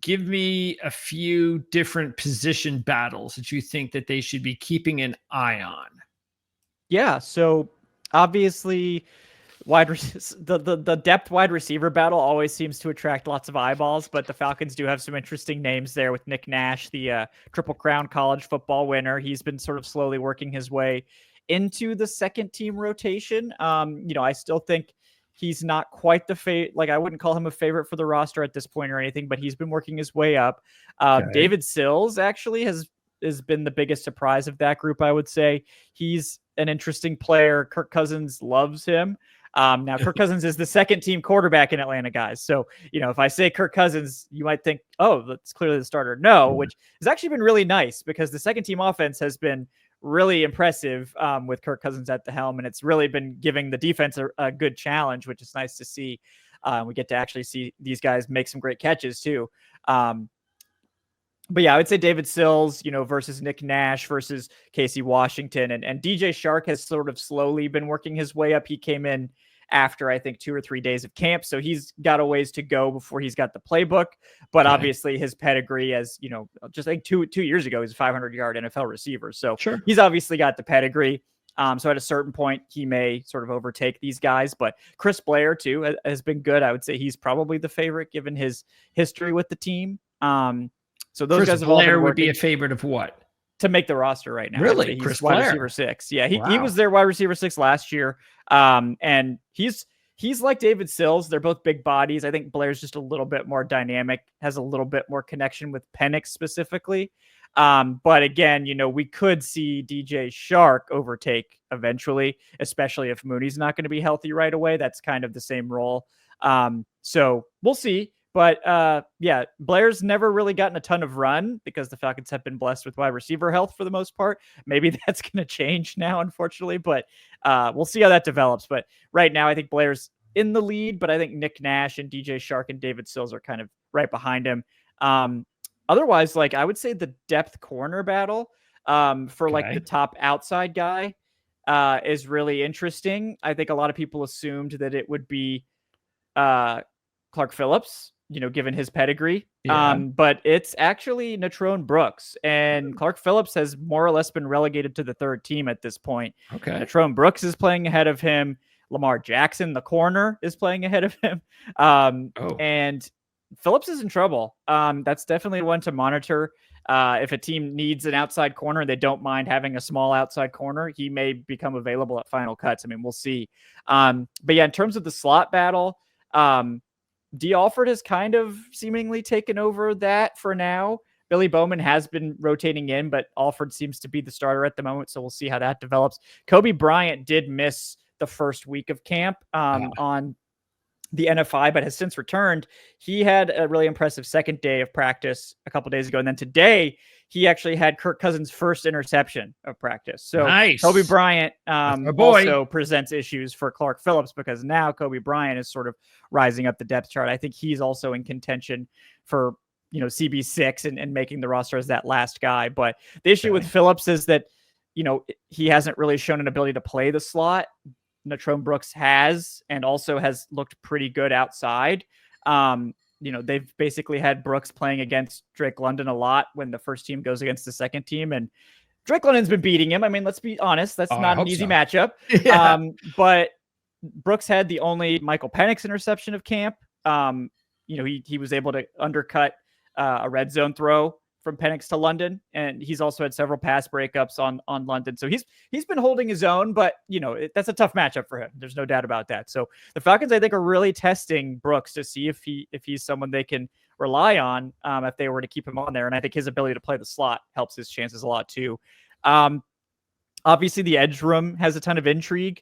give me a few different position battles that you think that they should be keeping an eye on. Yeah, so obviously the depth wide receiver battle always seems to attract lots of eyeballs, but the Falcons do have some interesting names there with Nick Nash, the Triple Crown college football winner. He's been sort of slowly working his way into the second team rotation. I still think he's not quite I wouldn't call him a favorite for the roster at this point or anything, but he's been working his way up. Okay. David Sills actually has been the biggest surprise of that group, I would say. He's an interesting player. Kirk Cousins loves him. Now, Kirk Cousins is the second team quarterback in Atlanta, guys. So, if I say Kirk Cousins, you might think, oh, that's clearly the starter. No, which has actually been really nice because the second team offense has been really impressive with Kirk Cousins at the helm. And it's really been giving the defense a good challenge, which is nice to see. We get to actually see these guys make some great catches too. But yeah, I would say David Sills, versus Nick Nash versus Casey Washington. And DJ Shark has sort of slowly been working his way up. He came in after, I think, 2 or 3 days of camp. So he's got a ways to go before he's got the playbook. But obviously his pedigree as, just like two years ago, he's a 500-yard NFL receiver. So he's obviously got the pedigree. So at a certain point, he may sort of overtake these guys. But Chris Blair, too, has been good. I would say he's probably the favorite given his history with the team. So those Chris guys have all Blair been would be a favorite of what? To make the roster right now. Really? He's Chris wide Blair? receiver 6. Yeah, he was their wide receiver 6 last year. And he's like David Sills. They're both big bodies. I think Blair's just a little bit more dynamic, has a little bit more connection with Penix specifically. But again, we could see DJ Shark overtake eventually, especially if Mooney's not going to be healthy right away. That's kind of the same role. So we'll see. But yeah, Blair's never really gotten a ton of run because the Falcons have been blessed with wide receiver health for the most part. Maybe that's going to change now, unfortunately, but we'll see how that develops. But right now, I think Blair's in the lead, but I think Nick Nash and DJ Shark and David Sills are kind of right behind him. Otherwise, I would say the depth corner battle for the top outside guy is really interesting. I think a lot of people assumed that it would be Clark Phillips, given his pedigree. Yeah. But it's actually Natrone Brooks, and Clark Phillips has more or less been relegated to the third team at this point. Okay. Natrone Brooks is playing ahead of him. Lamar Jackson, the corner, is playing ahead of him. And Phillips is in trouble. That's definitely one to monitor. If a team needs an outside corner and they don't mind having a small outside corner, he may become available at final cuts. I mean, we'll see. But yeah, in terms of the slot battle, D. Alford has kind of seemingly taken over that for now. Billy Bowman has been rotating in, but Alford seems to be the starter at the moment, so we'll see how that develops. Kobe Bryant did miss the first week of camp on the NFI, but has since returned. He had a really impressive second day of practice a couple days ago, and then today he actually had Kirk Cousins' first interception of practice. So nice. Kobe Bryant also presents issues for Clark Phillips because now Kobe Bryant is sort of rising up the depth chart. I think he's also in contention for CB6 and making the roster as that last guy. But the issue with Phillips is that he hasn't really shown an ability to play the slot. Natrone Brooks has, and also has looked pretty good outside. They've basically had Brooks playing against Drake London a lot when the first team goes against the second team, and Drake London's been beating him. I mean, let's be honest, that's not an easy matchup. Yeah. But Brooks had the only Michael Penix interception of camp. He was able to undercut a red zone throw from Penix to London, and he's also had several pass breakups on London. So he's been holding his own, but that's a tough matchup for him. There's no doubt about that. So the Falcons, I think, are really testing Brooks to see if he's someone they can rely on if they were to keep him on there. And I think his ability to play the slot helps his chances a lot too. Obviously the edge room has a ton of intrigue.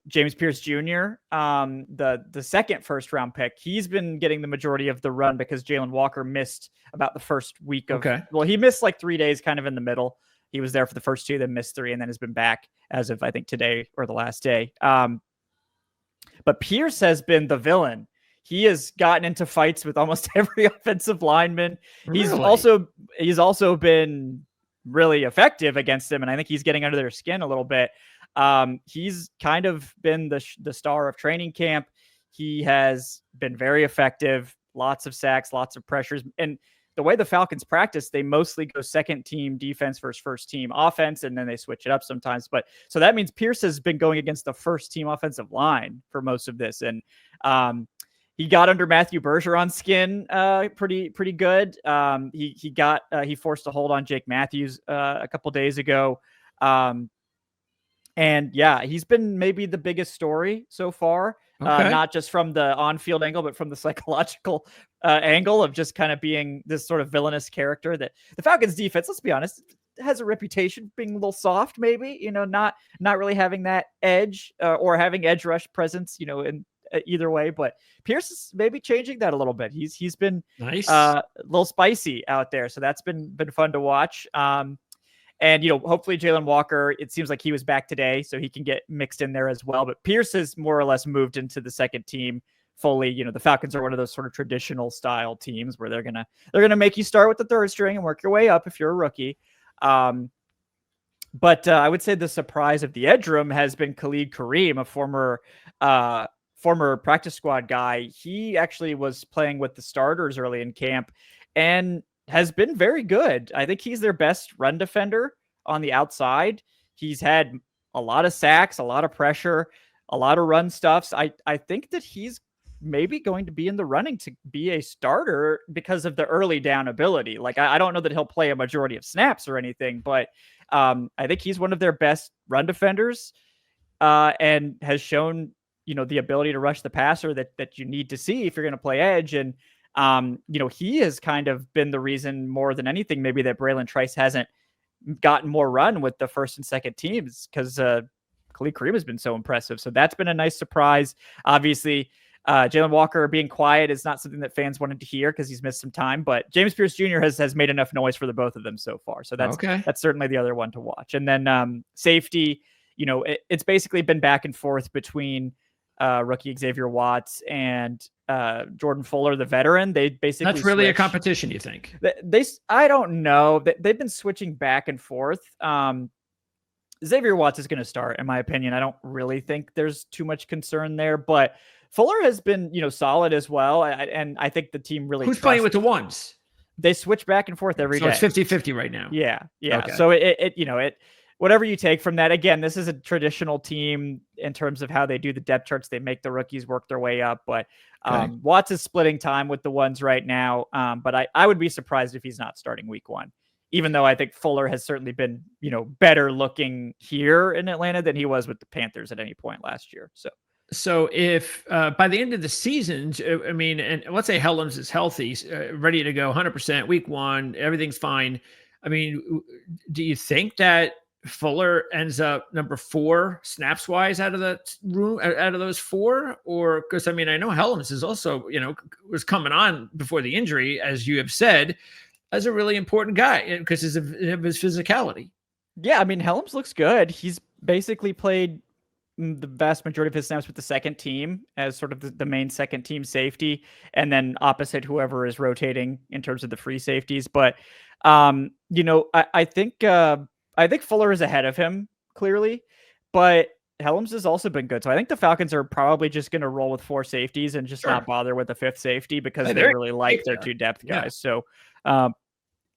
James Pierce Jr., the second first round pick, he's been getting the majority of the run because Jalen Walker missed about the first week of, he missed 3 days kind of in the middle. He was there for the first 2, then missed 3, and then has been back as of, I think, today or the last day. But Pierce has been the villain. He has gotten into fights with almost every offensive lineman. Really? He's also been really effective against them, and I think he's getting under their skin a little bit. He's kind of been the star of training camp. He has been very effective. lots of sacks, lots of pressures. And the way the Falcons practice, they mostly go second team defense versus first team offense, and then they switch it up sometimes. But so that means Pierce has been going against the first team offensive line for most of this. And he got under Matthew Bergeron's skin pretty good. He forced a hold on Jake Matthews a couple days ago. And yeah, he's been maybe the biggest story so far, not just from the on-field angle, but from the psychological angle of just kind of being this sort of villainous character that the Falcons defense, let's be honest, has a reputation being a little soft, maybe, not really having that edge or having edge rush presence, in either way. But Pierce is maybe changing that a little bit. He's been nice, a little spicy out there. So that's been fun to watch. And, hopefully Jalen Walker, it seems like he was back today, so he can get mixed in there as well. But Pierce has more or less moved into the second team fully. The Falcons are one of those sort of traditional style teams where they're gonna make you start with the third string and work your way up if you're a rookie. But I would say the surprise of the edge room has been Khalid Kareem, a former practice squad guy. He actually was playing with the starters early in camp and has been very good. I think he's their best run defender on the outside. He's had a lot of sacks, a lot of pressure, a lot of run stuffs. I think that he's maybe going to be in the running to be a starter because of the early down ability. Like, I don't know that he'll play a majority of snaps or anything, but I think he's one of their best run defenders and has shown, the ability to rush the passer that you need to see if you're going to play edge. And he has kind of been the reason more than anything, maybe, that Braylon Trice hasn't gotten more run with the first and second teams because Khalid Kareem has been so impressive. So that's been a nice surprise. Obviously, Jalen Walker being quiet is not something that fans wanted to hear because he's missed some time, but James Pierce Jr. has made enough noise for the both of them so far. So that's certainly the other one to watch. And then safety, it's basically been back and forth between rookie Xavier Watts and Jordan Fuller, the veteran. They basically that's really a competition, you think? I don't know. They've been switching back and forth. Xavier Watts is going to start, in my opinion. I don't really think there's too much concern there, but Fuller has been, solid as well. And I think the team really who's playing with the ones? They switch back and forth every day. So it's 50-50 right now. Yeah. Okay. So it whatever you take from that. Again, this is a traditional team in terms of how they do the depth charts. They make the rookies work their way up, but Watts is splitting time with the ones right now. But I would be surprised if he's not starting week one, even though I think Fuller has certainly been, better looking here in Atlanta than he was with the Panthers at any point last year. So if by the end of the season, and let's say Helms is healthy, ready to go 100% week one, everything's fine. Do you think that Fuller ends up number 4 snaps wise out of that room, out of those 4? Or because I know Helms is also, was coming on before the injury, as you have said, as a really important guy because of his physicality. Yeah, Helms looks good. He's basically played the vast majority of his snaps with the second team as sort of the main second team safety, and then opposite whoever is rotating in terms of the free safeties. But I think Fuller is ahead of him clearly, but Helms has also been good. So I think the Falcons are probably just going to roll with 4 safeties and just not bother with the 5th safety because they really like their 2 depth guys. Yeah. So,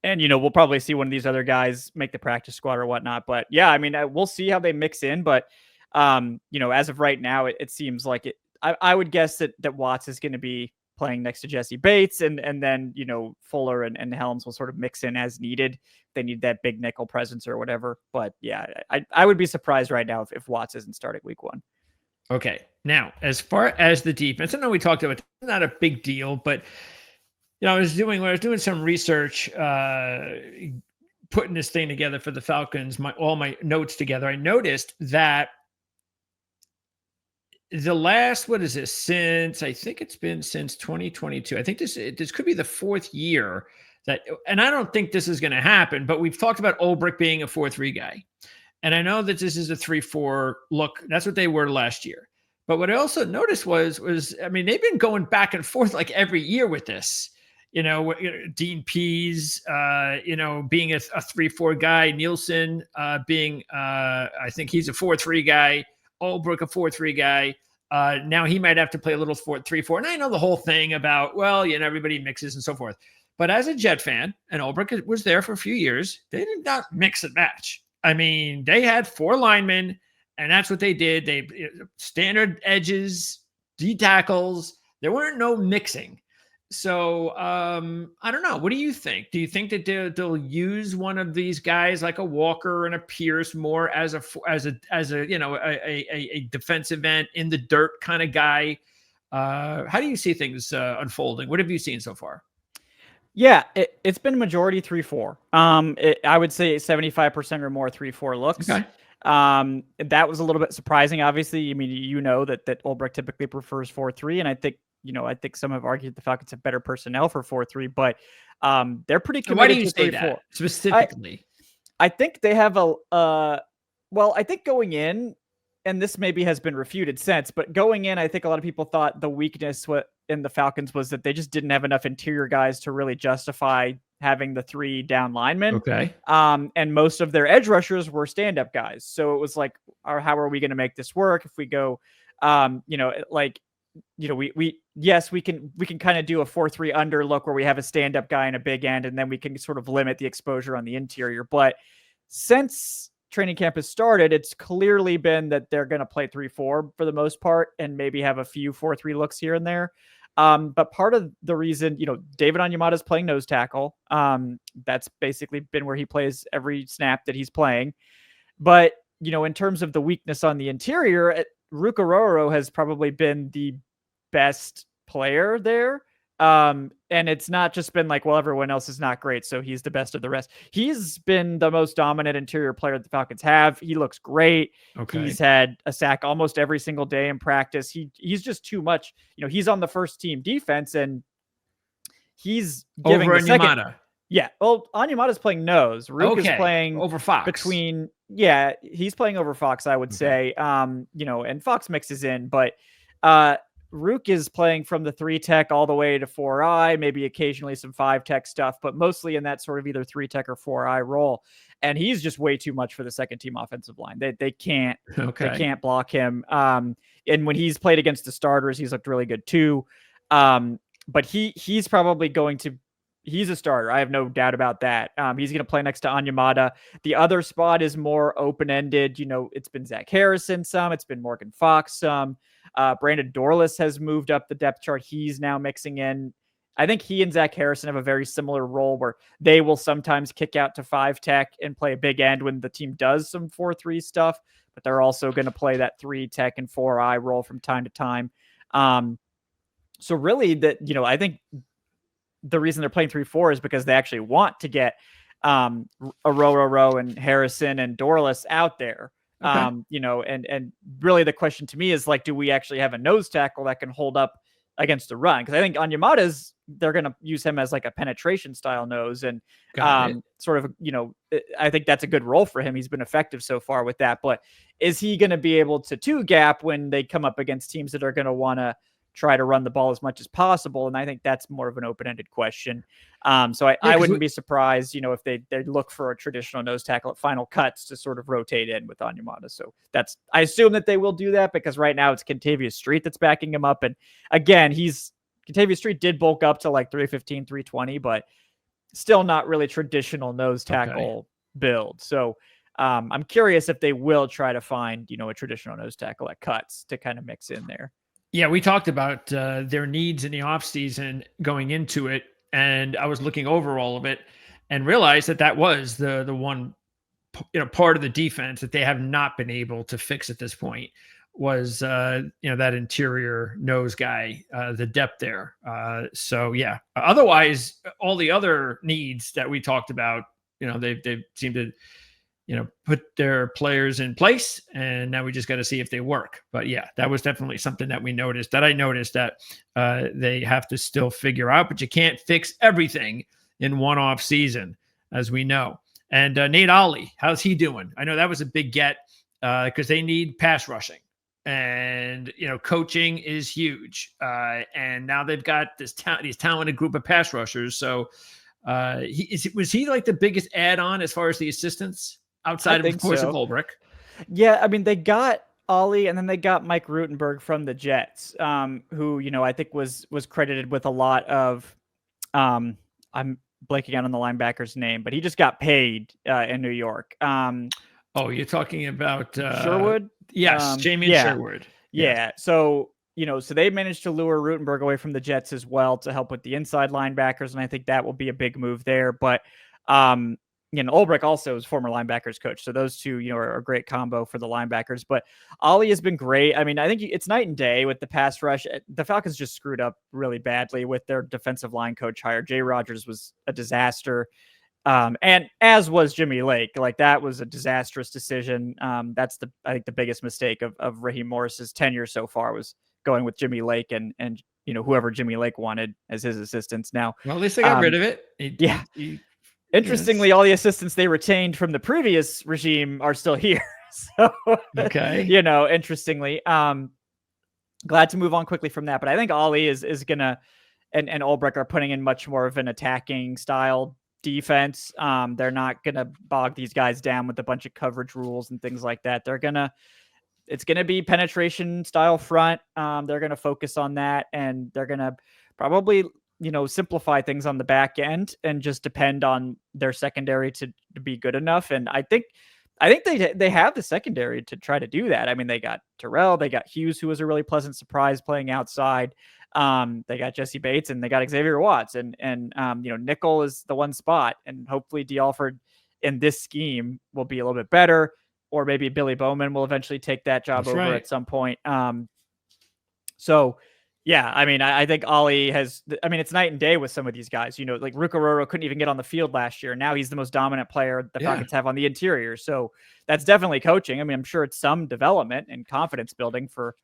and we'll probably see one of these other guys make the practice squad or whatnot. But yeah, we'll see how they mix in. But as of right now, it seems like it. I would guess that Watts is going to be playing next to Jesse Bates, and then Fuller and Helms will sort of mix in as needed. They need that big nickel presence or whatever. But yeah, I would be surprised right now if Watts isn't starting week one. Okay, now as far as the defense, I know we talked about it's not a big deal, but I was doing some research, putting this thing together for the Falcons, all my notes together. I noticed that the last, what is this, since I think it's been since 2022. I think this could be the 4th year that, and I don't think this is going to happen, but we've talked about Ulbrich being a 4-3 guy. And I know that this is a 3-4 look. That's what they were last year. But what I also noticed was they've been going back and forth like every year with this. Dean Pease, being a 3-4 guy, Nielsen being, I think he's a 4-3 guy, Ulbrich a 4-3 guy. Now he might have to play a little 4-3-4. And I know the whole thing about, well, everybody mixes and so forth. But as a Jet fan, and Ulbrich was there for a few years, they did not mix and match. I mean, they had 4 linemen, and that's what they did. They standard edges, D tackles. There weren't no mixing. So I don't know. What do you think? Do you think that they'll use one of these guys like a Walker and a Pierce more as a defensive end in the dirt kind of guy? How do you see things unfolding? What have you seen so far? Yeah, it's been majority 3-4. I would say 75% or more 3-4 looks. Okay. That was a little bit surprising. Obviously, I mean, that Ulbrich typically prefers 4-3, and I think some have argued the Falcons have better personnel for 4-3, but they're pretty committed. Why do you say that specifically? I think they have I think going in, and this maybe has been refuted since, but going in, I think a lot of people thought the weakness in the Falcons was that they just didn't have enough interior guys to really justify having the 3 down linemen. Okay. And most of their edge rushers were stand-up guys. So it was like, how are we going to make this work if we go, we can kind of do a 4-3 under look where we have a stand-up guy and a big end, and then we can sort of limit the exposure on the interior. But since training camp has started, it's clearly been that they're going to play 3-4 for the most part, and maybe have a few 4-3 looks here and there. But part of the reason, David Onyemata is playing nose tackle. That's basically been where he plays every snap that he's playing. But, in terms of the weakness on the interior, Rukaroro has probably been the best player there. And it's not just been like, well, everyone else is not great, so he's the best of the rest. He's been the most dominant interior player the Falcons have. He looks great. Okay. He's had a sack almost every single day in practice. He's just too much. He's on the first team defense, and he's giving over the second. Onyemata. Yeah. Well, Onyemata's playing nose. Rook is playing over Fox. He's playing over Fox, I would say. And Fox mixes in, but Rook is playing from the 3 tech all the way to 4I, maybe occasionally some 5 tech stuff, but mostly in that sort of either 3 tech or 4I role. And he's just way too much for the second team offensive line. They can't block him. And when he's played against the starters, he's looked really good too. But he's probably he's a starter. I have no doubt about that. He's going to play next to Onyemata. The other spot is more open-ended. It's been Zach Harrison some. It's been Morgan Fox some. Brandon Dorlus has moved up the depth chart. He's now mixing in. I think he and Zach Harrison have a very similar role where they will sometimes kick out to 5 tech and play a big end when the team does some 4-3 stuff, but they're also going to play that 3 tech and 4I role from time to time. So really I think the reason they're playing 3-4 is because they actually want to get Aroro and Harrison and Dorlus out there. Okay. And really the question to me is like, do we actually have a nose tackle that can hold up against a run? Because I think Onyemata's, they're going to use him as like a penetration style nose, and sort of, I think that's a good role for him. He's been effective so far with that, but is he going to be able to 2 gap when they come up against teams that are going to want to try to run the ball as much as possible? And I think that's more of an open-ended question. So I wouldn't be surprised, if they look for a traditional nose tackle at final cuts to sort of rotate in with Onyemata. So I assume that they will do that, because right now it's Kentavious Street that's backing him up. And again, Kentavious Street did bulk up to like 315, 320, but still not really traditional nose tackle build. So I'm curious if they will try to find, a traditional nose tackle at cuts to kind of mix in there. Yeah, we talked about their needs in the offseason going into it, and I was looking over all of it and realized that was the one part of the defense that they have not been able to fix at this point was that interior nose guy, the depth there. So yeah, otherwise all the other needs that we talked about, they seem to put their players in place, and now we just got to see if they work. But yeah, that was definitely something that I noticed that they have to still figure out, but you can't fix everything in one off season, as we know. And Nate Ollie, how's he doing? I know that was a big get because they need pass rushing, and coaching is huge. And now they've got these talented group of pass rushers. So was he like the biggest add-on as far as the assistants? Outside of course of Ulbrich. Yeah, I mean, they got Ollie, and then they got Mike Rutenberg from the Jets, who, I think was credited with a lot of, I'm blanking out on the linebacker's name, but he just got paid in New York. Oh, you're talking about Sherwood? Yes, Jamie Sherwood. Yeah. So, so they managed to lure Rutenberg away from the Jets as well to help with the inside linebackers, and I think that will be a big move there. But Ulbrich also is former linebackers coach, so those two, are a great combo for the linebackers. But Ollie has been great. I mean, I think it's night and day with the pass rush. The Falcons just screwed up really badly with their defensive line coach hire. Jay Rogers was a disaster. And as was Jimmy Lake. Like, that was a disastrous decision. That's I think the biggest mistake of Raheem Morris's tenure so far was going with Jimmy Lake and whoever Jimmy Lake wanted as his assistants. Now, well, at least they got rid of it. Interestingly, all the assistants they retained from the previous regime are still here. So, okay. Interestingly, glad to move on quickly from that. But I think Ollie is gonna, and Ulbrich are putting in much more of an attacking style defense. They're not gonna bog these guys down with a bunch of coverage rules and things like that. It's gonna be penetration style front. They're gonna focus on that, and they're gonna probably simplify things on the back end and just depend on their secondary to be good enough. And I think they have the secondary to try to do that. I mean, they got Terrell, they got Hughes, who was a really pleasant surprise playing outside. They got Jesse Bates, and they got Xavier Watts, and nickel is the one spot, and hopefully D. Alford in this scheme will be a little bit better, or maybe Billy Bowman will eventually take that job over at some point. So yeah, I mean, I think Ollie has, it's night and day with some of these guys, like Rukaroro couldn't even get on the field last year. Now he's the most dominant player the Falcons have on the interior. So that's definitely coaching. I mean, I'm sure it's some development and confidence building for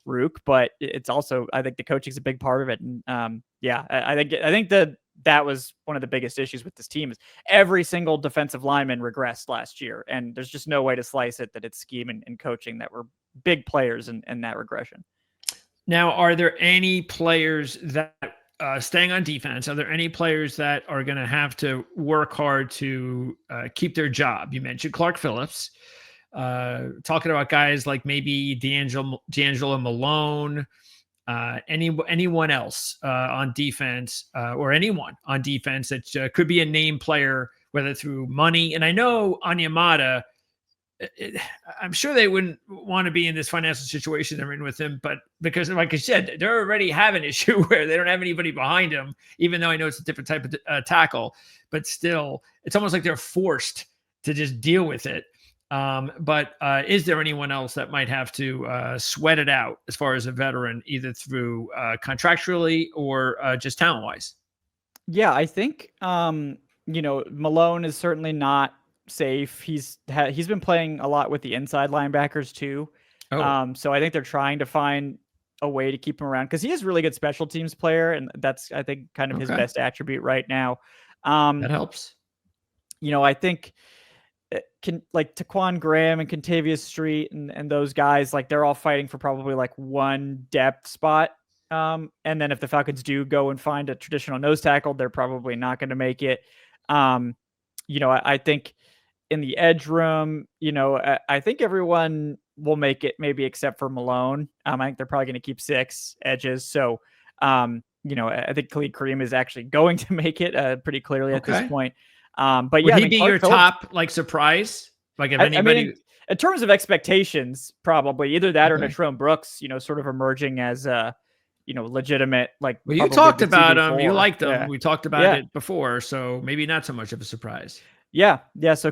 Rook, but it's also, I think the coaching is a big part of it. And I think that was one of the biggest issues with this team is every single defensive lineman regressed last year. And there's just no way to slice it that it's scheme and coaching that were big players in that regression. Now, are there any players that, staying on defense, are there any players that are going to have to work hard to keep their job? You mentioned Clark Phillips. Talking about guys like maybe D'Angelo Malone, anyone else on defense, or anyone on defense that could be a name player, whether through money. And I know Onyemata, I'm sure they wouldn't want to be in this financial situation they're in with him, but because, like I said, they already have an issue where they don't have anybody behind him, even though I know it's a different type of tackle, but still, it's almost like they're forced to just deal with it. But is there anyone else that might have to sweat it out as far as a veteran, either through contractually or just talent-wise? Yeah, I think Malone is certainly not safe. He's been playing a lot with the inside linebackers too. So I think they're trying to find a way to keep him around because he is a really good special teams player, and that's, I think, kind of his best attribute right now. That helps. I think like Taquan Graham and Contavious Street and those guys, like they're all fighting for probably like one depth spot. And then if the Falcons do go and find a traditional nose tackle, they're probably not going to make it. I think in the edge room, I think everyone will make it, maybe except for Malone. I think they're probably going to keep 6 edges. So, I think Khalid Kareem is actually going to make it pretty clearly at this point. But would he be your top surprise? Like if anybody, in terms of expectations, probably either that or Natrone Brooks, sort of emerging as a, legitimate, like. Well, you talked about him. You liked him. Yeah. We talked about it before, so maybe not so much of a surprise. Yeah. So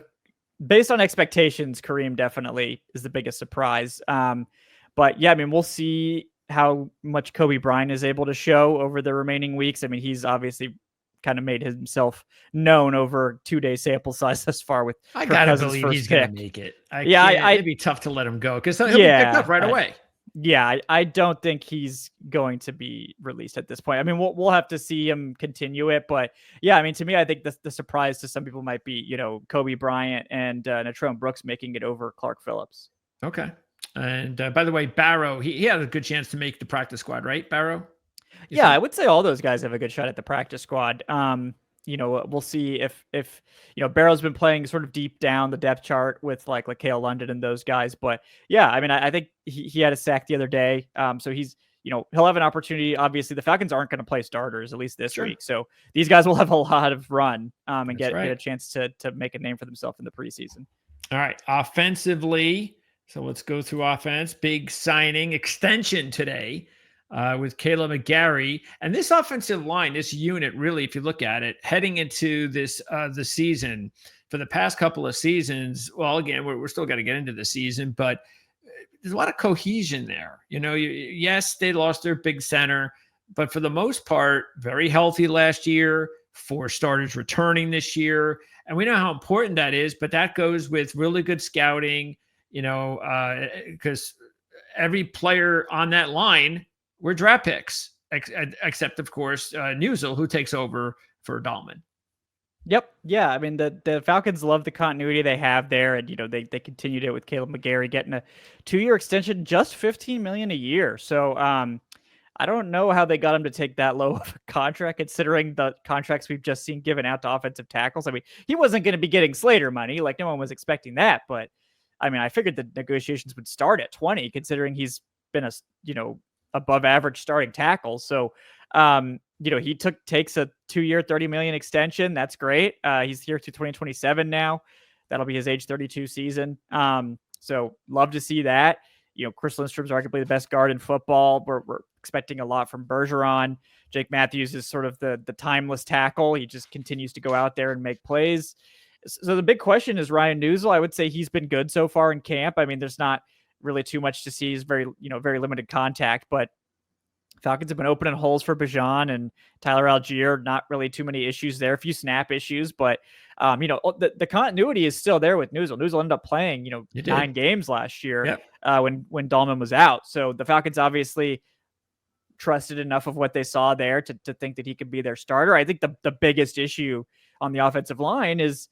based on expectations, Kareem definitely is the biggest surprise. But yeah, we'll see how much Kobe Bryant is able to show over the remaining weeks. He's obviously kind of made himself known over 2-day sample size thus far with. I gotta believe he's going to make it. It'd be tough to let him go because he'll be picked up right away. Yeah, I don't think he's going to be released at this point. We'll have to see him continue it, but yeah, to me, I think the surprise to some people might be, Kobe Bryant and Natrone Brooks making it over Clark Phillips. Okay. And by the way, Barrow, he had a good chance to make the practice squad, right, Barrow? I would say all those guys have a good shot at the practice squad. we'll see if Barrow's been playing sort of deep down the depth chart with like Kale London and those guys. But yeah, I mean, I think he had a sack the other day. So he'll have an opportunity. Obviously, the Falcons aren't going to play starters at least this week, so these guys will have a lot of run and get a chance to make a name for themselves in the preseason. All right, offensively. So let's go through offense. Big signing extension today with Caleb McGarry. And this offensive line, this unit, really, if you look at it, heading into this the season, for the past couple of seasons, well, again, we're still got to get into the season, but there's a lot of cohesion there. Yes, they lost their big center, but for the most part, very healthy last year. 4 starters returning this year. And we know how important that is, but that goes with really good scouting, because every player on that line were draft picks, except, of course, Newsel, who takes over for Dahlman. Yep. Yeah. I mean, the Falcons love the continuity they have there. And, they continued it with Caleb McGarry getting a 2-year extension, just $15 million a year. So I don't know how they got him to take that low of a contract, considering the contracts we've just seen given out to offensive tackles. I mean, he wasn't going to be getting Slater money. Like, no one was expecting that. But I mean, I figured the negotiations would start at 20, considering he's been a, above average starting tackle. So, he takes a 2-year, $30 million extension. That's great. He's here to 2027 now. That'll be his age 32 season. So love to see that. Chris Lindstrom's arguably the best guard in football. We're expecting a lot from Bergeron. Jake Matthews is sort of the timeless tackle. He just continues to go out there and make plays. So the big question is Ryan Newsel. I would say he's been good so far in camp. I mean, there's not really too much to see. He's very limited contact, but Falcons have been opening holes for Bijan and Tyler Algier. Not really too many issues there. A few snap issues, but the continuity is still there with Newsel. Newsel ended up playing 9 games last year when Dahlman was out. So the Falcons obviously trusted enough of what they saw there to think that he could be their starter. I think the biggest issue on the offensive line is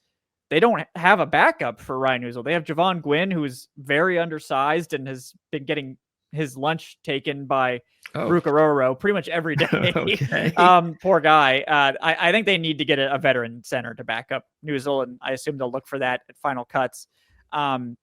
they don't have a backup for Ryan Newsel. They have Javon Gwynn, who is very undersized and has been getting his lunch taken by Brooke Aroro pretty much every day. Okay. Poor guy. I think they need to get a veteran center to back up Newsel, and I assume they'll look for that at final cuts. But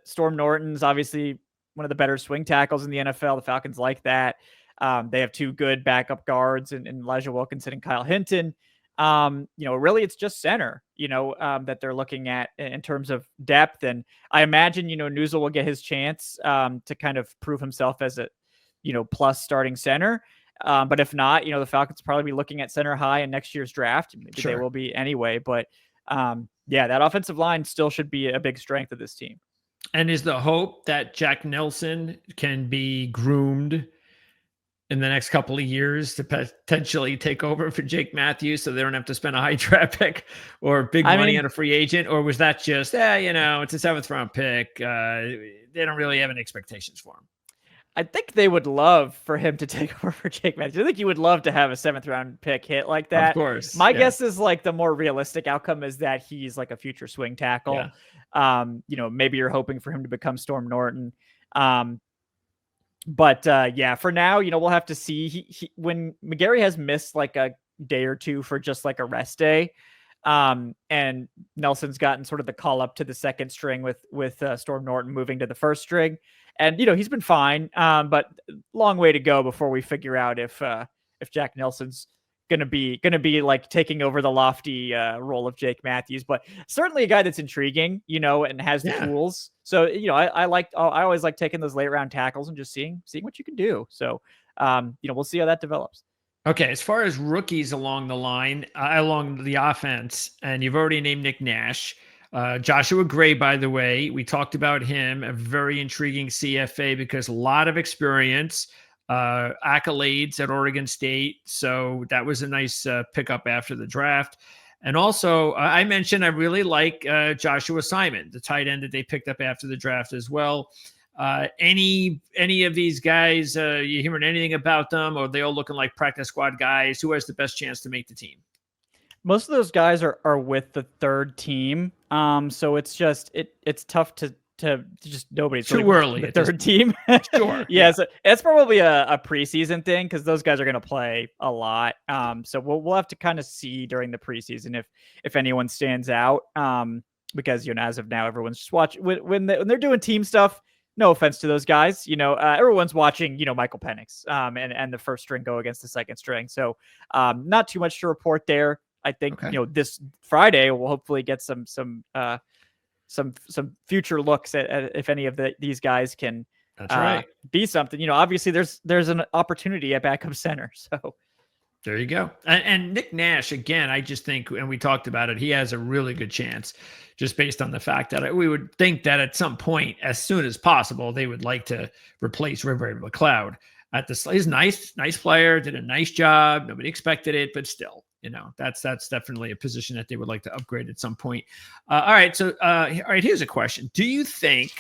Storm Norton's obviously one of the better swing tackles in the NFL. The Falcons like that. They have 2 good backup guards in Elijah Wilkinson and Kyle Hinton. Really it's just center, that they're looking at in terms of depth. And I imagine, Newsel will get his chance to kind of prove himself as a, plus starting center. But if not, the Falcons probably be looking at center high in next year's draft. Maybe they will be anyway. But that offensive line still should be a big strength of this team. And is the hope that Jack Nelson can be groomed in the next couple of years to potentially take over for Jake Matthews, so they don't have to spend a high draft pick or big money on a free agent? Or was that just, it's a 7th round pick. They don't really have any expectations for him. I think they would love for him to take over for Jake Matthews. I think you would love to have a 7th round pick hit like that. Of course. My guess is like the more realistic outcome is that he's like a future swing tackle. Yeah. Maybe you're hoping for him to become Storm Norton. But for now, we'll have to see. He when McGarry has missed like a day or two for just like a rest day, and Nelson's gotten sort of the call up to the second string with Storm Norton moving to the first string, and he's been fine. But long way to go before we figure out if Jack Nelson's gonna be like taking over the lofty role of Jake Matthews. But certainly a guy that's intriguing, and has the tools. So I always like taking those late round tackles and just seeing what you can do. So we'll see how that develops. Okay, as far as rookies along the line, along the offense, and you've already named Nick Nash. Joshua Gray, by the way, we talked about him, a very intriguing CFA because a lot of experience, accolades at Oregon State. So that was a nice pickup after the draft. And also, I mentioned I really like Joshua Simon, the tight end that they picked up after the draft as well. Any of these guys, you hearing anything about them, or are they all looking like practice squad guys? Who has the best chance to make the team? Most of those guys are with the third team. So it's just it's tough to to just nobody's too really early. The third team. Sure. Yeah. So it's probably a preseason thing because those guys are going to play a lot. So we'll have to kind of see during the preseason if anyone stands out. Because as of now, everyone's just watching when they're doing team stuff. No offense to those guys, everyone's watching, Michael Penix, and the first string go against the second string. So, not too much to report there. I think, this Friday we'll hopefully get some future looks at if any of these guys can be something. Obviously there's an opportunity at backup center. So there you go. And Nick Nash, again, I just think, and we talked about it, he has a really good chance just based on the fact that we would think that at some point, as soon as possible, they would like to replace Ray McCloud. He's nice player, did a nice job. Nobody expected it, but still, that's definitely a position that they would like to upgrade at some point. All right. So, here's a question. Do you think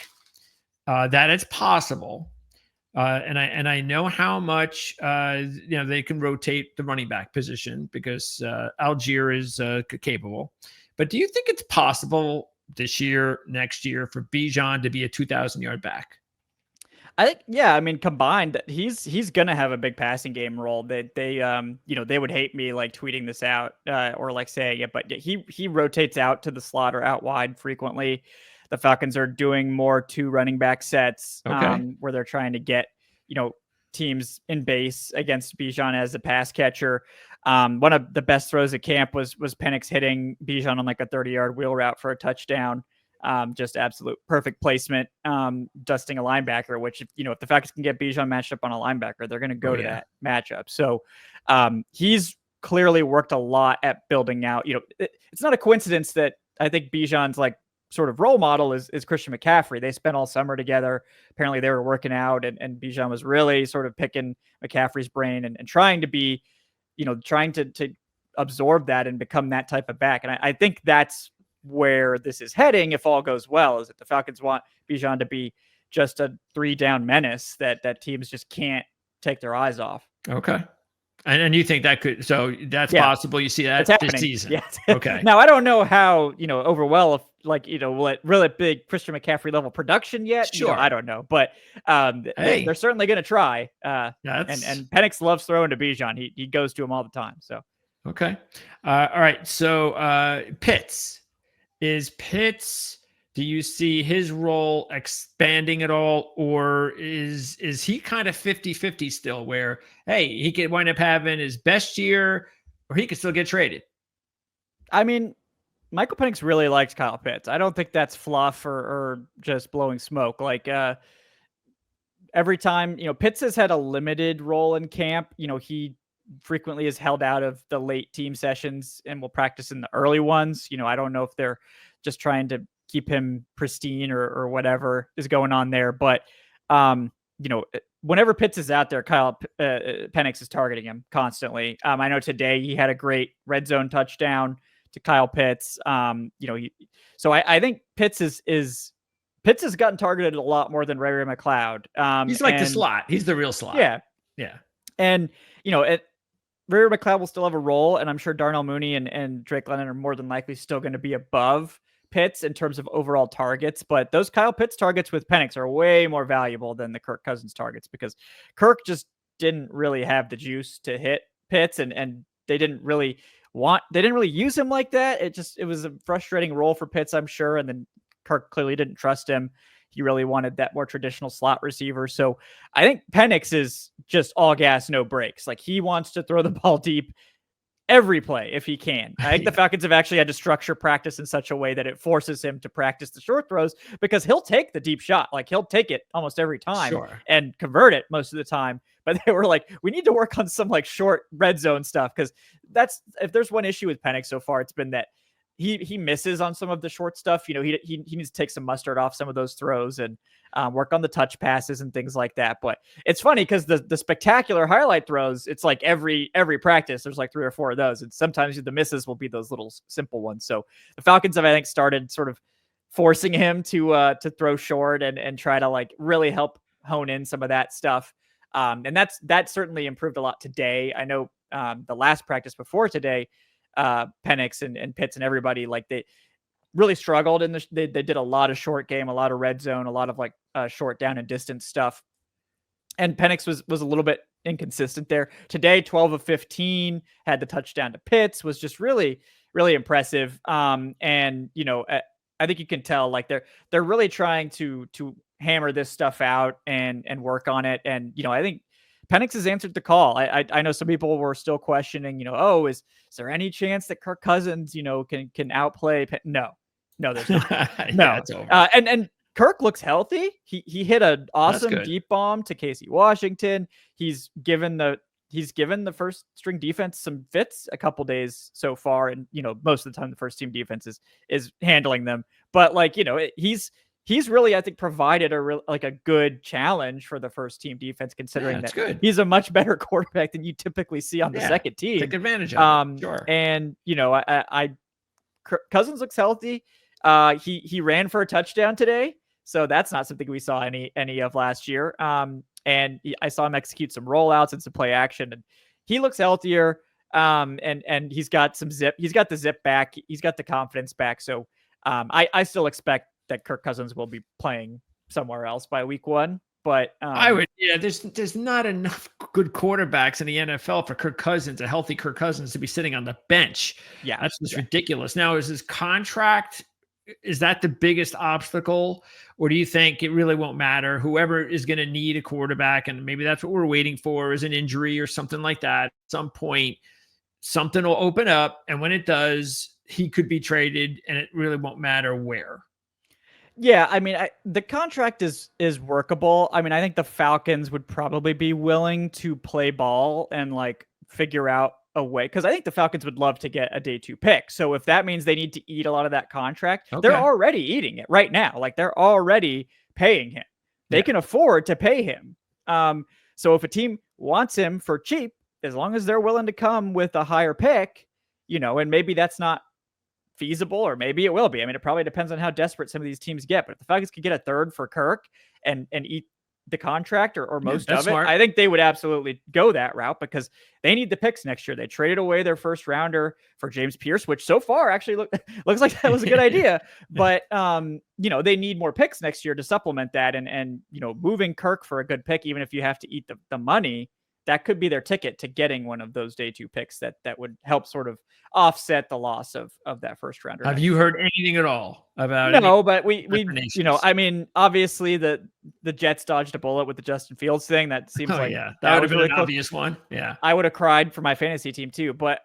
that it's possible? And I know how much they can rotate the running back position because Algier is capable. But do you think it's possible this year, next year, for Bijan to be a 2,000-yard back? I think, yeah. I mean, combined, he's gonna have a big passing game role. That they would hate me like tweeting this out or like saying it, but he rotates out to the slot or out wide frequently. The Falcons are doing more 2 running back sets where they're trying to get, teams in base against Bijan as a pass catcher. One of the best throws at camp was Penix hitting Bijan on like a 30-yard wheel route for a touchdown. Just absolute perfect placement, dusting a linebacker, which, if the Falcons can get Bijan matched up on a linebacker, they're going to go to that matchup. So he's clearly worked a lot at building out, it's not a coincidence that I think Bijan's like sort of role model is Christian McCaffrey. They spent all summer together. Apparently they were working out and Bijan was really sort of picking McCaffrey's brain and trying to be, trying to absorb that and become that type of back. And I think that's where this is heading if all goes well, is that the Falcons want Bijan to be just a 3-down menace that teams just can't take their eyes off. Okay. And you think that could, so that's possible. You see that this season. Yeah. Okay. Now, I don't know how, will it really big Christian McCaffrey level production yet? Sure. I don't know, but they're certainly going to try. And Penix loves throwing to Bijan. He goes to him all the time. So, okay. All right. So Pitts, do you see his role expanding at all, or is he kind of 50-50 still where, hey, he could wind up having his best year or he could still get traded? I mean, Michael Penix really likes Kyle Pitts. I don't think that's fluff or just blowing smoke. Like every time, Pitts has had a limited role in camp. He frequently is held out of the late team sessions and will practice in the early ones. I don't know if they're just trying to keep him pristine or whatever is going on there. But, whenever Pitts is out there, Kyle Penix is targeting him constantly. I know today he had a great red zone touchdown to Kyle Pitts. So I think Pitts has gotten targeted a lot more than Ray McCloud. He's like the slot. He's the real slot. Yeah. Yeah. And, Ray McCloud will still have a role, and I'm sure Darnell Mooney and Drake London are more than likely still going to be above Pitts in terms of overall targets, but those Kyle Pitts targets with Penix are way more valuable than the Kirk Cousins targets because Kirk just didn't really have the juice to hit Pitts and they didn't really use him like that. It was a frustrating role for Pitts, I'm sure. And then Kirk clearly didn't trust him. He really wanted that more traditional slot receiver. So I think Penix is just all gas, no brakes. Like he wants to throw the ball deep every play if he can. I think the Falcons have actually had to structure practice in such a way that it forces him to practice the short throws because he'll take the deep shot. Like he'll take it almost every time and convert it most of the time. But they were like, we need to work on some like short red zone stuff because if there's one issue with Penix so far, it's been that he misses on some of the short stuff. He needs to take some mustard off some of those throws and work on the touch passes and things like that. But it's funny because the spectacular highlight throws, it's like every practice, there's like 3 or 4 of those. And sometimes the misses will be those little simple ones. So the Falcons have, I think, started sort of forcing him to throw short and try to like really help hone in some of that stuff. And that certainly improved a lot today. I know the last practice before today, Penix and Pitts and everybody, like really struggled in they did a lot of short game, a lot of red zone, a lot of like short down and distance stuff. And Penix was a little bit inconsistent there. Today, 12 of 15, had the touchdown to Pitts, was just really, really impressive. And I think you can tell like they're really trying to hammer this stuff out and work on it. And I think Penix has answered the call. I know some people were still questioning, is there any chance that Kirk Cousins, can outplay? No, there's not. No, it's over. And Kirk looks healthy. He hit an awesome deep bomb to Casey Washington. He's given the first string defense some fits a couple days so far, and most of the time the first team defense is handling them. But he's really, I think, provided a good challenge for the first team defense, considering that he's a much better quarterback than you typically see on the second team. Take advantage of it. Sure. And Cousins looks healthy. He ran for a touchdown today. So that's not something we saw any of last year. And I saw him execute some rollouts and some play action, and he looks healthier. And he's got some zip. He's got the zip back. He's got the confidence back. So I still expect that Kirk Cousins will be playing somewhere else by week 1. But I would, there's not enough good quarterbacks in the NFL for Kirk Cousins, a healthy Kirk Cousins, to be sitting on the bench. Yeah, that's just ridiculous. Now, is his contract? Is that the biggest obstacle, or do you think it really won't matter? Whoever is going to need a quarterback, and maybe that's what we're waiting for, is an injury or something like that. At some point, something will open up, and when it does, he could be traded, and it really won't matter where. Yeah, I mean, the contract is workable. I mean, I think the Falcons would probably be willing to play ball and figure out a way, because I think the Falcons would love to get a day 2 pick. So if that means they need to eat a lot of that contract, they're already eating it right now. They're already paying him. They can afford to pay him. So if a team wants him for cheap, as long as they're willing to come with a higher pick, and maybe that's not feasible, or maybe it will be. I mean, it probably depends on how desperate some of these teams get. But if the Falcons could get a third for Kirk and eat the contract or most of it, smart. I think they would absolutely go that route, because they need the picks next year. They traded away their first rounder for James Pierce, which so far actually looks like that was a good idea. But they need more picks next year to supplement that, and moving Kirk for a good pick, even if you have to eat the money, that could be their ticket to getting one of those day 2 picks that would help sort of offset the loss of that first rounder. Have you heard anything at all about it? No, but we I mean, obviously the Jets dodged a bullet with the Justin Fields thing. That seems that would have been an obvious one. Yeah. I would have cried for my fantasy team too, but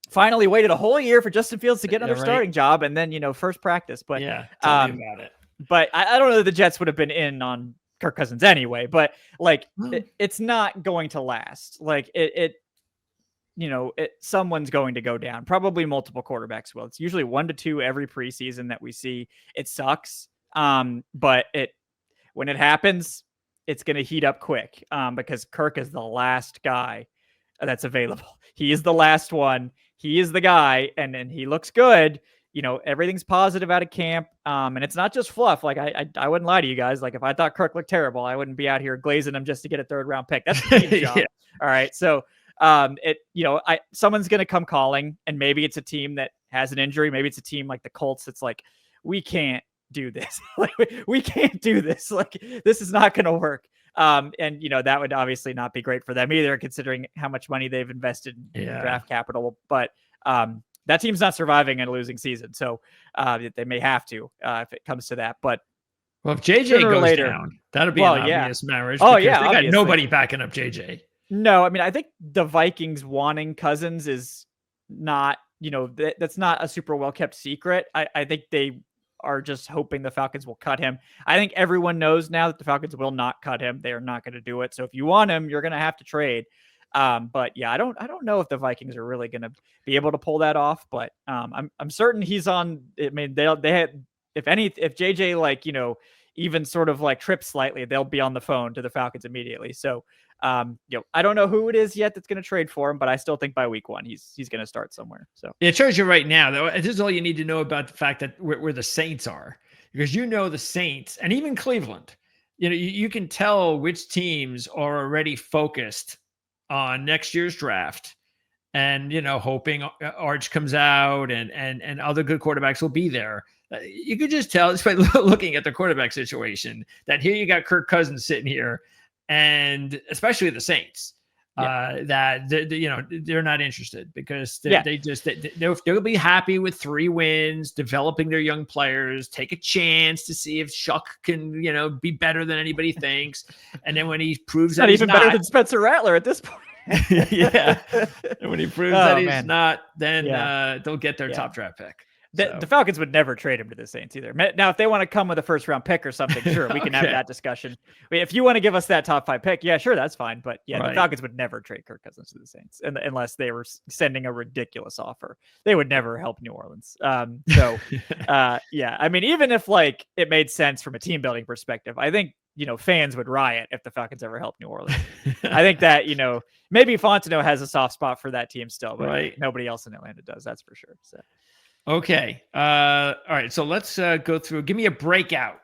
finally waited a whole year for Justin Fields to get another starting job, and then first practice. But tell me about it. But I don't know that the Jets would have been in on Kirk Cousins anyway, but it's not going to last. Someone's going to go down. Probably multiple quarterbacks will. It's usually 1 to 2 every preseason that we see. It sucks. But when it happens, it's going to heat up quick, because Kirk is the last guy that's available. He is the last one. He is the guy, and he looks good. Everything's positive out of camp. And it's not just fluff. I wouldn't lie to you guys. If I thought Kirk looked terrible, I wouldn't be out here glazing him just to get a 3rd round pick. That's the team's job. All right. So, someone's going to come calling, and maybe it's a team that has an injury. Maybe it's a team like the Colts. That's we can't do this. We can't do this. This is not going to work. And that would obviously not be great for them either, considering how much money they've invested in draft capital. But, that team's not surviving in a losing season, so they may have to if it comes to that. But if JJ goes down, that'll be an obvious marriage. Oh yeah, they got nobody backing up JJ. No, I mean, I think the Vikings wanting Cousins is not, that's not a super well kept secret. I think they are just hoping the Falcons will cut him. I think everyone knows now that the Falcons will not cut him. They are not going to do it. So if you want him, you're going to have to trade. But yeah, I don't know if the Vikings are really going to be able to pull that off, but I'm certain he's on. I mean, they had, if JJ even sort of trips slightly, they'll be on the phone to the Falcons immediately. So I don't know who it is yet that's going to trade for him, but I still think by week 1 he's going to start somewhere. So it shows you right now, though. This is all you need to know about the fact that where the Saints are, because the Saints and even Cleveland, you can tell which teams are already focused on next year's draft and hoping Arch comes out and other good quarterbacks will be there. You could just tell just by looking at the quarterback situation that here you got Kirk Cousins sitting here, and especially the Saints. That they're not interested because they'll be happy with 3 wins, developing their young players, take a chance to see if Shuck can be better than anybody thinks, and then when he proves that he's even better than Spencer Rattler at this point. Yeah, and when he proves that he's not, then they'll get their top draft pick. The Falcons would never trade him to the Saints either. Now, if they want to come with a first round pick or something, sure, we can have that discussion. I mean, if you want to give us that top 5 pick, yeah, sure, that's fine. But the Falcons would never trade Kirk Cousins to the Saints unless they were sending a ridiculous offer. They would never help New Orleans. I mean, even if it made sense from a team building perspective, I think fans would riot if the Falcons ever helped New Orleans. I think that maybe Fontenot has a soft spot for that team still, but nobody else in Atlanta does. That's for sure. So. Okay. All right. So let's go through. Give me a breakout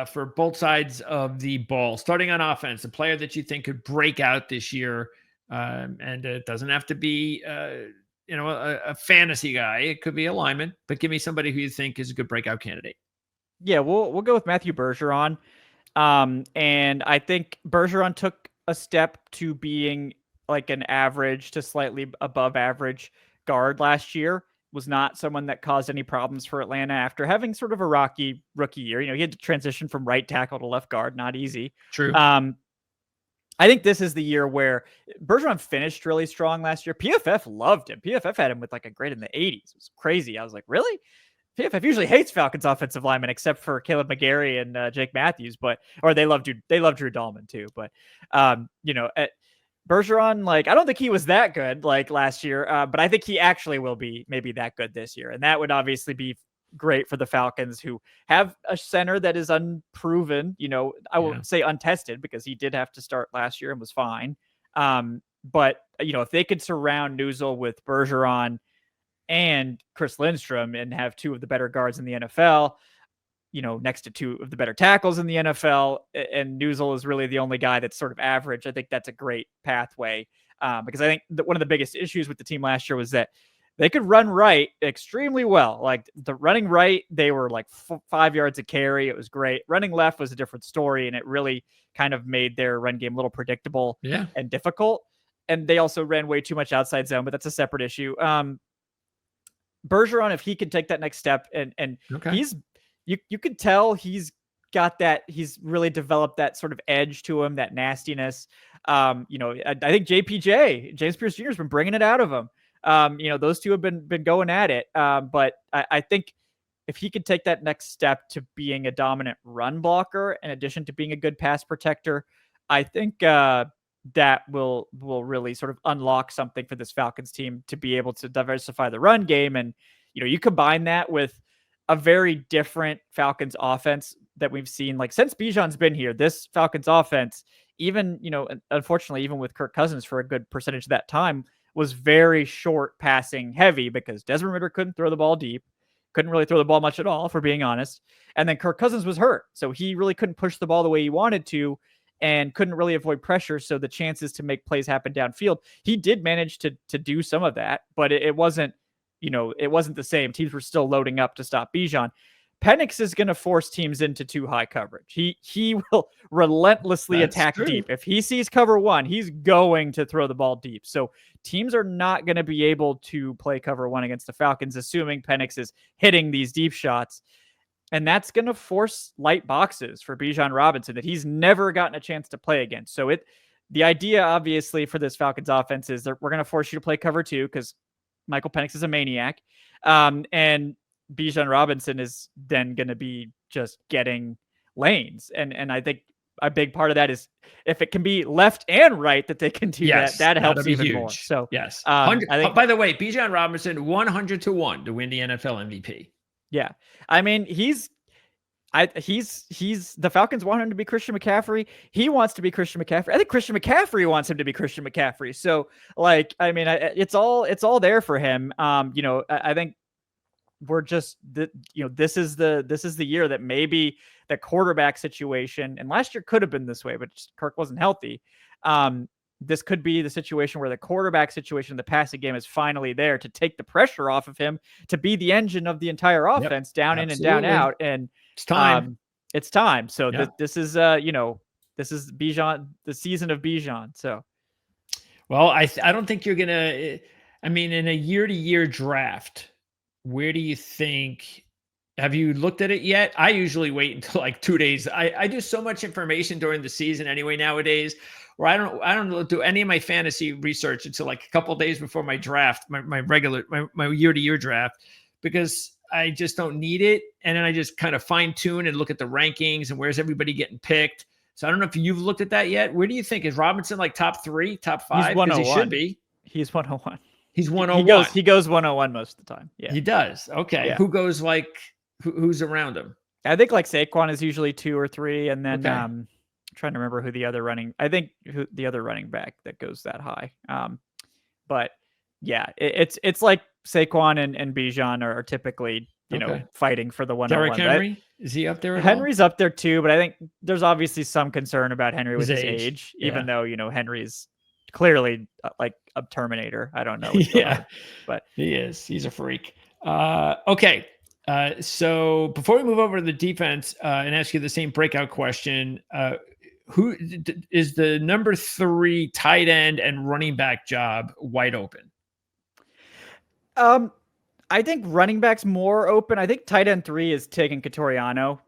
for both sides of the ball. Starting on offense, a player that you think could break out this year, and it doesn't have to be, a fantasy guy. It could be a lineman, but give me somebody who you think is a good breakout candidate. Yeah, we'll go with Matthew Bergeron, and I think Bergeron took a step to being like an average to slightly above average guard last year. Was not someone that caused any problems for Atlanta after having sort of a rocky rookie year. He had to transition from right tackle to left guard. Not easy. True. I think this is the year where Bergeron finished really strong last year. PFF loved him. PFF had him with a grade in the 80s. It was crazy. I was like, really? PFF usually hates Falcons offensive linemen except for Caleb McGarry and Jake Matthews, or they love Drew Dalman too. But Bergeron, I don't think he was that good last year, but I think he actually will be maybe that good this year. And that would obviously be great for the Falcons, who have a center that is unproven, I won't say untested because he did have to start last year and was fine. But if they could surround Newsel with Bergeron and Chris Lindstrom and have 2 of the better guards in the NFL, next to 2 of the better tackles in the NFL, and Newsel is really the only guy that's sort of average. I think that's a great pathway because I think that one of the biggest issues with the team last year was that they could run right extremely well. The running right, they were 5 yards a carry. It was great. Running left was a different story, and it really kind of made their run game a little predictable and difficult. And they also ran way too much outside zone, but that's a separate issue. Bergeron, if he could take that next step, and he's you could tell he's got that, he's really developed that sort of edge to him, that nastiness. I think JPJ, James Pierce Jr. has been bringing it out of him. Those 2 have been going at it. But I think if he could take that next step to being a dominant run blocker, in addition to being a good pass protector, I think that will really sort of unlock something for this Falcons team to be able to diversify the run game. And, you combine that with a very different Falcons offense that we've seen since Bijan's been here. This Falcons offense, even, unfortunately, even with Kirk Cousins for a good percentage of that time, was very short passing heavy because Desmond Ridder couldn't throw the ball deep, couldn't really throw the ball much at all, for being honest. And then Kirk Cousins was hurt, so he really couldn't push the ball the way he wanted to and couldn't really avoid pressure. So the chances to make plays happen downfield, he did manage to do some of that, but it wasn't, it wasn't the same. Teams were still loading up to stop Bijan. Penix is going to force teams into too high coverage. He will relentlessly attack deep. If he sees cover 1, he's going to throw the ball deep. So teams are not going to be able to play cover 1 against the Falcons, assuming Penix is hitting these deep shots. And that's going to force light boxes for Bijan Robinson that he's never gotten a chance to play against. So the idea, obviously, for this Falcons offense is that we're going to force you to play cover 2 because Michael Penix is a maniac. And Bijan Robinson is then going to be just getting lanes. And I think a big part of that is if it can be left and right that they can do that helps even more. So yes. I think, by the way, Bijan Robinson 100-1 to win the NFL MVP. Yeah. I mean, he's the Falcons want him to be Christian McCaffrey. He wants to be Christian McCaffrey. I think Christian McCaffrey wants him to be Christian McCaffrey. So it's all there for him. I think we're just this is the year that maybe the quarterback situation, and last year could have been this way, but Kirk wasn't healthy. this could be the situation where the quarterback situation, the passing game is finally there to take the pressure off of him, to be the engine of the entire offense, down in and down out. And it's time. It's time. So this is, this is Bijan, the season of Bijan. So, well, I don't think you're gonna. I mean, in a year-to-year draft, where do you think? Have you looked at it yet? I usually wait until like 2 days. I do so much information during the season anyway nowadays, where I don't do any of my fantasy research until like a couple days before my draft, my regular my year-to-year draft, because I just don't need it. And then I just kind of fine tune and look at the rankings and where's everybody getting picked. So I don't know if you've looked at that yet. Where do you think is Robinson, like top 3, top 5? He's 101. He should be. He's 101. He's 101. He goes 101 most of the time. Yeah, he does. Okay. Yeah. Who goes like who's around him? I think like Saquon is usually 2 or 3, and then I'm trying to remember who the other running back that goes that high. But yeah, it's like Saquon and Bijan are typically fighting for the 101. Derrick Henry, is he up there? Henry's up there too, but I think there's obviously some concern about Henry with his age, even though Henry's clearly like a Terminator. I don't know. But he is. He's a freak. Okay. So before we move over to the defense and ask you the same breakout question, who is the number 3 tight end and running back job wide open? I think running back's more open. I think tight end 3 is Tig and Catoriano.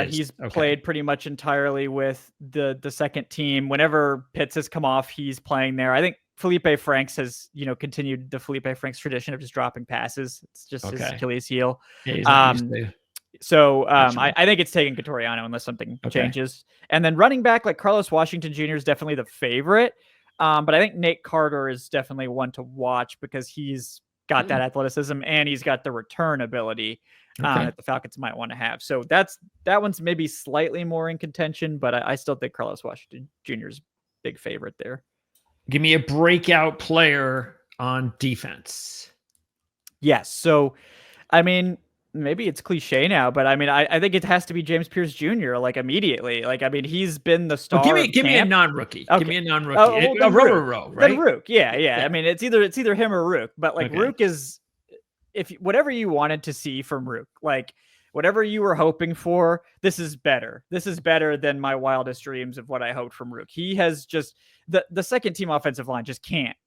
He's played pretty much entirely with the second team. Whenever Pitts has come off, he's playing there. I think Felipe Franks has, continued the Felipe Franks tradition of just dropping passes. It's just his Achilles heel. Yeah, I think it's taking Catoriano unless something changes. And then running back, like Carlos Washington Jr. is definitely the favorite. But I think Nate Carter is definitely one to watch because he's got that athleticism and he's got the return ability that the Falcons might want to have. So that one's maybe slightly more in contention, but I still think Carlos Washington Jr. is big favorite there. Give me a breakout player on defense. Yes. So, I mean, maybe it's cliche now, but I mean, I think it has to be James Pierce Jr. like immediately. Like, I mean, he's been the star. Well, give me a non-rookie. Okay. Give me a non-rookie. A row, right? Then Rook. Yeah. I mean, it's either him or Rook, but like Rook is, if whatever you wanted to see from Rook, like whatever you were hoping for, this is better. This is better than my wildest dreams of what I hoped from Rook. He has just the second team offensive line just can't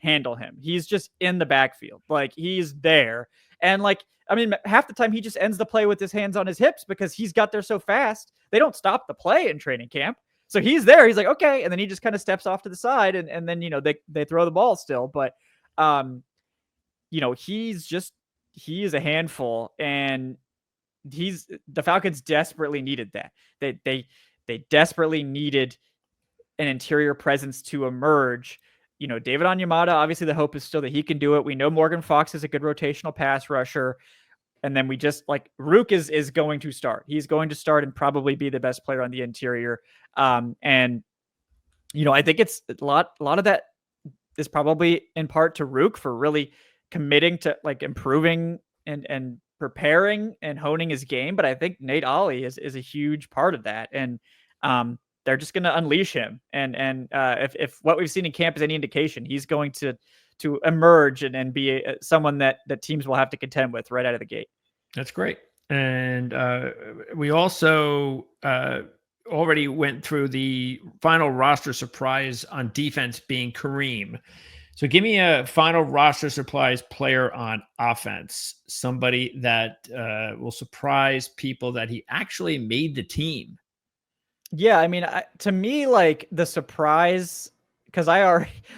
handle him. He's just in the backfield. Like he's there. And like, I mean, half the time he just ends the play with his hands on his hips because he's got there so fast. They don't stop the play in training camp. So he's there. He's like, okay. And then he just kind of steps off to the side and then, they throw the ball still. But, he is a handful and the Falcons desperately needed that. They desperately needed an interior presence to emerge. David Onyemata, obviously the hope is still that he can do it. We know Morgan Fox is a good rotational pass rusher. And then we just like Rook is going to start. He's going to start and probably be the best player on the interior. I think it's a lot of that is probably in part to Rook for really committing to like improving and preparing and honing his game. But I think Nate Ollie is a huge part of that. And, they're just going to unleash him. And if what we've seen in camp is any indication, he's going to emerge and be someone that teams will have to contend with right out of the gate. That's great. And we also already went through the final roster surprise on defense being Kareem. So give me a final roster surprise player on offense, somebody that will surprise people that he actually made the team. Yeah, I mean, to me, like the surprise, because I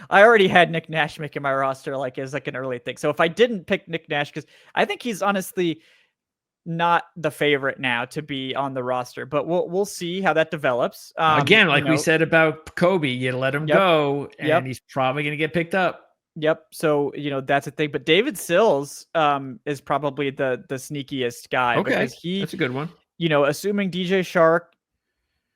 already had Nick Nash making my roster like as like an early thing. So if I didn't pick Nick Nash, because I think he's honestly not the favorite now to be on the roster, but we'll see how that develops. Again, like we said about Kobe, you let him go, and he's probably going to get picked up. Yep. So that's a thing. But David Sills is probably the sneakiest guy. Okay, that's a good one. Assuming DJ Shark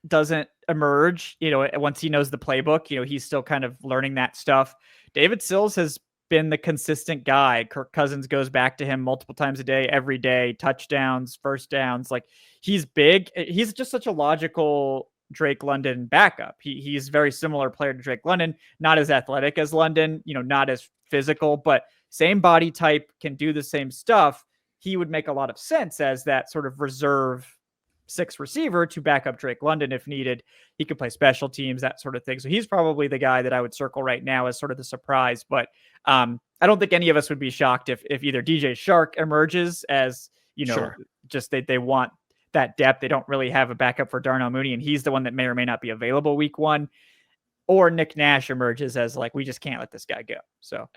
doesn't emerge, once he knows the playbook, he's still kind of learning that stuff. David Sills has been the consistent guy. Kirk Cousins goes back to him multiple times a day, every day, touchdowns, first downs. Like he's big. He's just such a logical Drake London backup. He's a very similar player to Drake London, not as athletic as London, not as physical, but same body type, can do the same stuff. He would make a lot of sense as that sort of reserve 6 receiver to back up Drake London if needed. He could play special teams, that sort of thing. So he's probably the guy that I would circle right now as sort of the surprise. But I don't think any of us would be shocked if either DJ Shark emerges as, Sure. just they want that depth. They don't really have a backup for Darnell Mooney, and he's the one that may or may not be available week 1. Or Nick Nash emerges as like, we just can't let this guy go. So